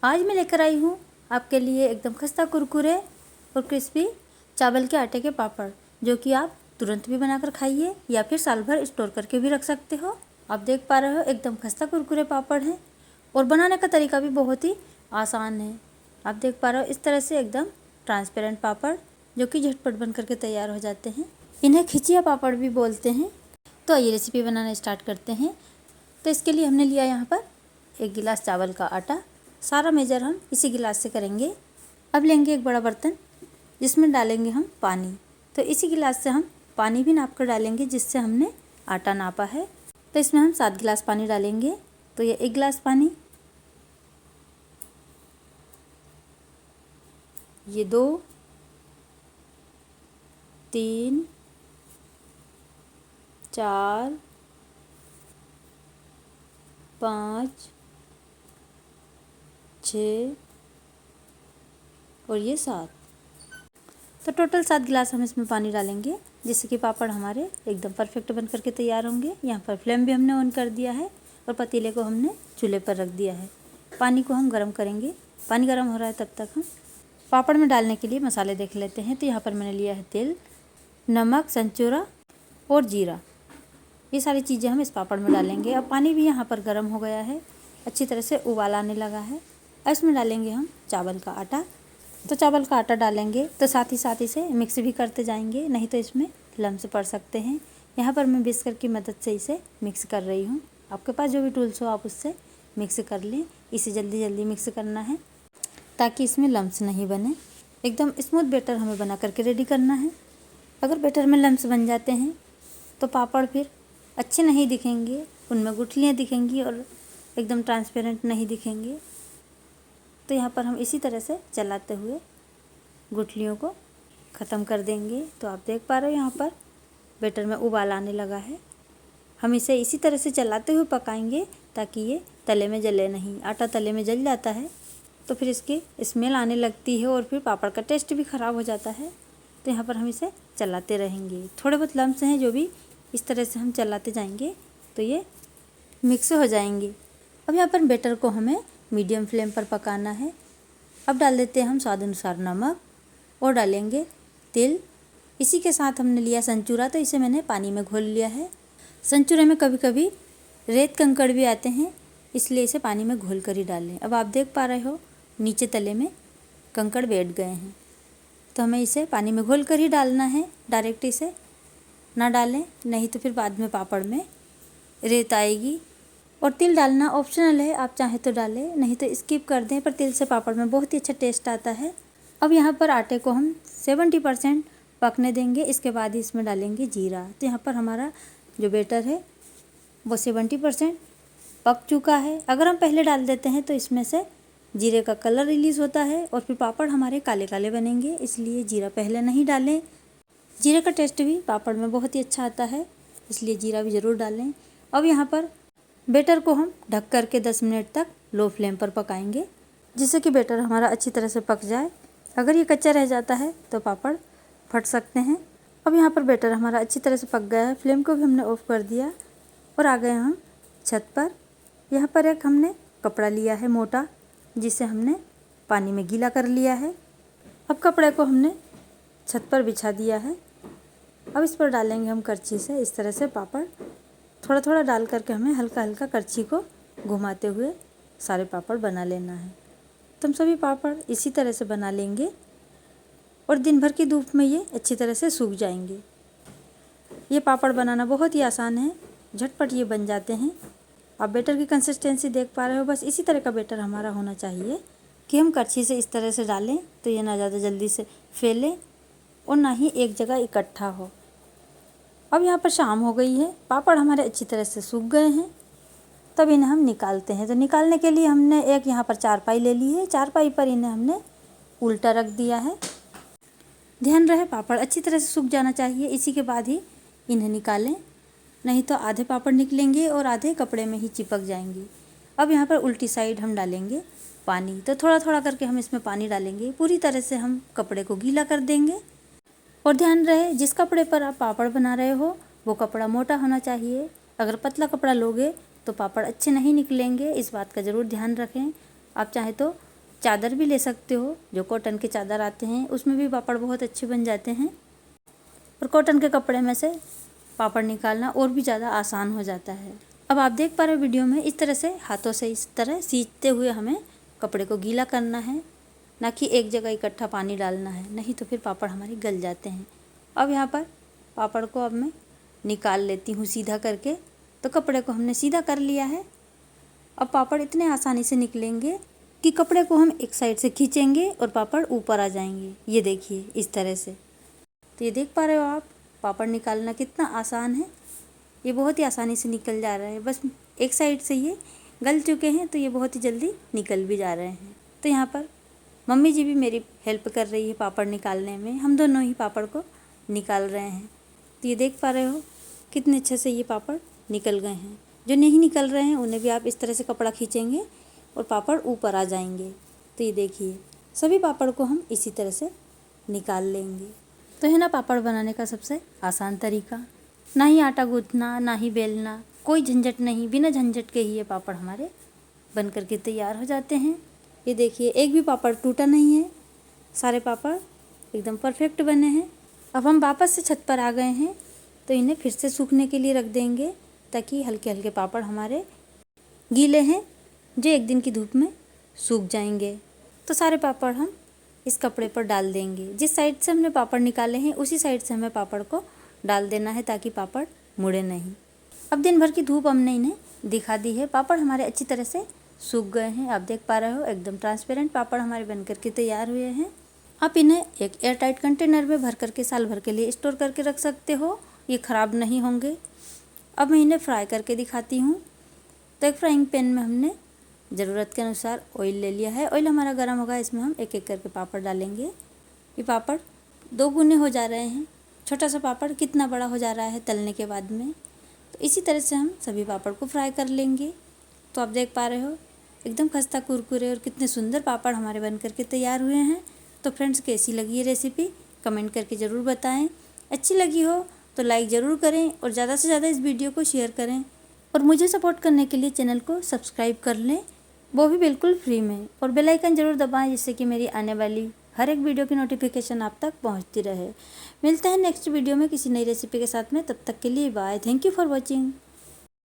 आज मैं लेकर आई हूँ आपके लिए एकदम खस्ता कुरकुरे और क्रिस्पी चावल के आटे के पापड़, जो कि आप तुरंत भी बनाकर खाइए या फिर साल भर स्टोर करके भी रख सकते हो। आप देख पा रहे हो एकदम खस्ता कुरकुरे पापड़ हैं और बनाने का तरीका भी बहुत ही आसान है। आप देख पा रहे हो इस तरह से एकदम ट्रांसपेरेंट पापड़, जो कि झटपट बन करके तैयार हो जाते हैं। इन्हें खिचिया पापड़ भी बोलते हैं। तो ये रेसिपी बनाना स्टार्ट करते हैं। तो इसके लिए हमने लिया यहाँ पर 1 गिलास चावल का आटा। सारा मेजर हम इसी गिलास से करेंगे। अब लेंगे एक बड़ा बर्तन, जिसमें डालेंगे हम पानी। तो इसी गिलास से हम पानी भी नाप कर डालेंगे जिससे हमने आटा नापा है। तो इसमें हम 7 गिलास पानी डालेंगे। तो ये 1 गिलास पानी, ये 2, 3, 4, 5, 6 और ये 7। तो टोटल 7 गिलास हम इसमें पानी डालेंगे, जिससे कि पापड़ हमारे एकदम परफेक्ट बन करके तैयार होंगे। यहाँ पर फ्लेम भी हमने ऑन कर दिया है और पतीले को हमने चूल्हे पर रख दिया है। पानी को हम गर्म करेंगे। पानी गर्म हो रहा है तब तक हम पापड़ में डालने के लिए मसाले देख लेते हैं। तो यहाँ पर मैंने लिया है तेल, नमक, संचूरा और जीरा। ये सारी चीज़ें हम इस पापड़ में डालेंगे। अब पानी भी यहाँ पर गर्म हो गया है, अच्छी तरह से उबाल आने लगा है। अब इसमें डालेंगे हम चावल का आटा। तो चावल का आटा डालेंगे तो साथ ही इसे मिक्स भी करते जाएंगे, नहीं तो इसमें लम्स पड़ सकते हैं। यहाँ पर मैं विस्कर की मदद से इसे मिक्स कर रही हूँ। आपके पास जो भी टूल्स हो आप उससे मिक्स कर लें। इसे जल्दी जल्दी मिक्स करना है ताकि इसमें लम्स नहीं बने। एकदम स्मूथ बैटर हमें बना करके रेडी करना है। अगर बैटर में लम्स बन जाते हैं तो पापड़ फिर अच्छे नहीं दिखेंगे, उनमें गुठलियाँ दिखेंगी और एकदम ट्रांसपेरेंट नहीं दिखेंगे। तो यहाँ पर हम इसी तरह से चलाते हुए गुठलियों को ख़त्म कर देंगे। तो आप देख पा रहे हो यहाँ पर बैटर में उबाल आने लगा है। हम इसे इसी तरह से चलाते हुए पकाएंगे ताकि ये तले में जले नहीं। आटा तले में जल जाता है तो फिर इसकी स्मेल आने लगती है और फिर पापड़ का टेस्ट भी ख़राब हो जाता है। तो यहाँ पर हम इसे चलाते रहेंगे। थोड़े बहुत लम्स हैं जो भी इस तरह से हम चलाते जाएंगे तो ये मिक्स हो जाएंगे। अब यहाँ पर बैटर को हमें मीडियम फ्लेम पर पकाना है। अब डाल देते हैं हम स्वाद अनुसार नमक और डालेंगे तिल। इसी के साथ हमने लिया संचूरा, तो इसे मैंने पानी में घोल लिया है। संचूरे में कभी कभी रेत कंकड़ भी आते हैं, इसलिए इसे पानी में घोल कर ही डालें। अब आप देख पा रहे हो नीचे तले में कंकड़ बैठ गए हैं, तो हमें इसे पानी में घोल कर ही डालना है। डायरेक्ट इसे ना डालें, नहीं तो फिर बाद में पापड़ में रेत आएगी। और तिल डालना ऑप्शनल है, आप चाहें तो डालें, नहीं तो स्किप कर दें, पर तिल से पापड़ में बहुत ही अच्छा टेस्ट आता है। अब यहाँ पर आटे को हम 70% पकने देंगे। इसके बाद ही इसमें डालेंगे जीरा। तो यहाँ पर हमारा जो बैटर है वो 70% पक चुका है। अगर हम पहले डाल देते हैं तो इसमें से जीरे का कलर रिलीज़ होता है और फिर पापड़ हमारे काले काले बनेंगे, इसलिए जीरा पहले नहीं डालें। जीरे का टेस्ट भी पापड़ में बहुत ही अच्छा आता है, इसलिए जीरा भी ज़रूर डालें। अब यहाँ पर बैटर को हम ढक कर के 10 मिनट तक लो फ्लेम पर पकाएंगे, जिससे कि बैटर हमारा अच्छी तरह से पक जाए। अगर ये कच्चा रह जाता है तो पापड़ फट सकते हैं। अब यहाँ पर बैटर हमारा अच्छी तरह से पक गया है। फ्लेम को भी हमने ऑफ कर दिया और आ गए हम छत पर। यहाँ पर एक हमने कपड़ा लिया है मोटा, जिसे हमने पानी में गीला कर लिया है। अब कपड़े को हमने छत पर बिछा दिया है। अब इस पर डालेंगे हम करछी से इस तरह से पापड़। थोड़ा थोड़ा डाल करके हमें हल्का हल्का करछी को घुमाते हुए सारे पापड़ बना लेना है। तो हम सभी पापड़ इसी तरह से बना लेंगे और दिन भर की धूप में ये अच्छी तरह से सूख जाएंगे। ये पापड़ बनाना बहुत ही आसान है, झटपट ये बन जाते हैं। आप बैटर की कंसिस्टेंसी देख पा रहे हो, बस इसी तरह का बैटर हमारा होना चाहिए कि हम करछी से इस तरह से डालें तो ये ना ज़्यादा जल्दी से फैले और ना ही एक जगह इकट्ठा हो। अब यहाँ पर शाम हो गई है, पापड़ हमारे अच्छी तरह से सूख गए हैं। तब इन्हें हम निकालते हैं। तो निकालने के लिए हमने एक यहाँ पर चारपाई ले ली है। चारपाई पर इन्हें हमने उल्टा रख दिया है। ध्यान रहे पापड़ अच्छी तरह से सूख जाना चाहिए, इसी के बाद ही इन्हें निकालें, नहीं तो आधे पापड़ निकलेंगे और आधे कपड़े में ही चिपक जाएंगे। अब यहाँ पर उल्टी साइड हम डालेंगे पानी। तो थोड़ा थोड़ा करके हम इसमें पानी डालेंगे। पूरी तरह से हम कपड़े को गीला कर देंगे। और ध्यान रहे जिस कपड़े पर आप पापड़ बना रहे हो वो कपड़ा मोटा होना चाहिए। अगर पतला कपड़ा लोगे तो पापड़ अच्छे नहीं निकलेंगे, इस बात का ज़रूर ध्यान रखें। आप चाहे तो चादर भी ले सकते हो, जो कॉटन के चादर आते हैं उसमें भी पापड़ बहुत अच्छे बन जाते हैं। और कॉटन के कपड़े में से पापड़ निकालना और भी ज़्यादा आसान हो जाता है। अब आप देख पा रहे हो वीडियो में, इस तरह से हाथों से इस तरह सींचते हुए हमें कपड़े को गीला करना है, ना कि एक जगह इकट्ठा पानी डालना है, नहीं तो फिर पापड़ हमारे गल जाते हैं। अब यहाँ पर पापड़ को अब मैं निकाल लेती हूँ सीधा करके। तो कपड़े को हमने सीधा कर लिया है। अब पापड़ इतने आसानी से निकलेंगे कि कपड़े को हम एक साइड से खींचेंगे और पापड़ ऊपर आ जाएंगे। ये देखिए इस तरह से। तो ये देख पा रहे हो आप, पापड़ निकालना कितना आसान है। ये बहुत ही आसानी से निकल जा रहा है, बस एक साइड से ये गल चुके हैं तो ये बहुत ही जल्दी निकल भी जा रहे हैं। तो यहाँ पर मम्मी जी भी मेरी हेल्प कर रही है पापड़ निकालने में, हम दोनों ही पापड़ को निकाल रहे हैं। तो ये देख पा रहे हो कितने अच्छे से ये पापड़ निकल गए हैं। जो नहीं निकल रहे हैं उन्हें भी आप इस तरह से कपड़ा खींचेंगे और पापड़ ऊपर आ जाएंगे। तो ये देखिए सभी पापड़ को हम इसी तरह से निकाल लेंगे। तो है ना पापड़ बनाने का सबसे आसान तरीका, ना ही आटा गूँथना, ना ही बेलना, कोई झंझट नहीं, बिना झंझट के ही ये पापड़ हमारे बन कर के तैयार हो जाते हैं। ये देखिए एक भी पापड़ टूटा नहीं है, सारे पापड़ एकदम परफेक्ट बने हैं। अब हम वापस से छत पर आ गए हैं, तो इन्हें फिर से सूखने के लिए रख देंगे, ताकि हल्के हल्के पापड़ हमारे गीले हैं जो एक दिन की धूप में सूख जाएंगे। तो सारे पापड़ हम इस कपड़े पर डाल देंगे। जिस साइड से हमने पापड़ निकाले हैं उसी साइड से हमें पापड़ को डाल देना है, ताकि पापड़ मुड़े नहीं। अब दिन भर की धूप हमने इन्हें दिखा दी है, पापड़ हमारे अच्छी तरह से सूख गए हैं। आप देख पा रहे हो एकदम ट्रांसपेरेंट पापड़ हमारे बनकर के तैयार हुए हैं। आप इन्हें एक एयरटाइट कंटेनर में भर करके साल भर के लिए स्टोर करके रख सकते हो, ये ख़राब नहीं होंगे। अब मैं इन्हें फ्राई करके दिखाती हूँ। तो एक फ्राइंग पैन में हमने ज़रूरत के अनुसार ऑयल ले लिया है। ऑयल हमारा गर्म होगा, इसमें हम एक एक करके पापड़ डालेंगे। ये पापड़ 2 गुने हो जा रहे हैं। छोटा सा पापड़ कितना बड़ा हो जा रहा है तलने के बाद में। तो इसी तरह से हम सभी पापड़ को फ्राई कर लेंगे। तो आप देख पा रहे हो एकदम खस्ता कुरकुरे और कितने सुंदर पापड़ हमारे बन करके तैयार हुए हैं। तो फ्रेंड्स कैसी लगी ये रेसिपी कमेंट करके ज़रूर बताएं। अच्छी लगी हो तो लाइक ज़रूर करें और ज़्यादा से ज़्यादा इस वीडियो को शेयर करें। और मुझे सपोर्ट करने के लिए चैनल को सब्सक्राइब कर लें, वो भी बिल्कुल फ्री में। और बेल आइकन ज़रूर दबाएं, जिससे कि मेरी आने वाली हर एक वीडियो की नोटिफिकेशन आप तक पहुंचती रहे। मिलते हैं नेक्स्ट वीडियो में किसी नई रेसिपी के साथ में, तब तक के लिए bye. Thank you for watching.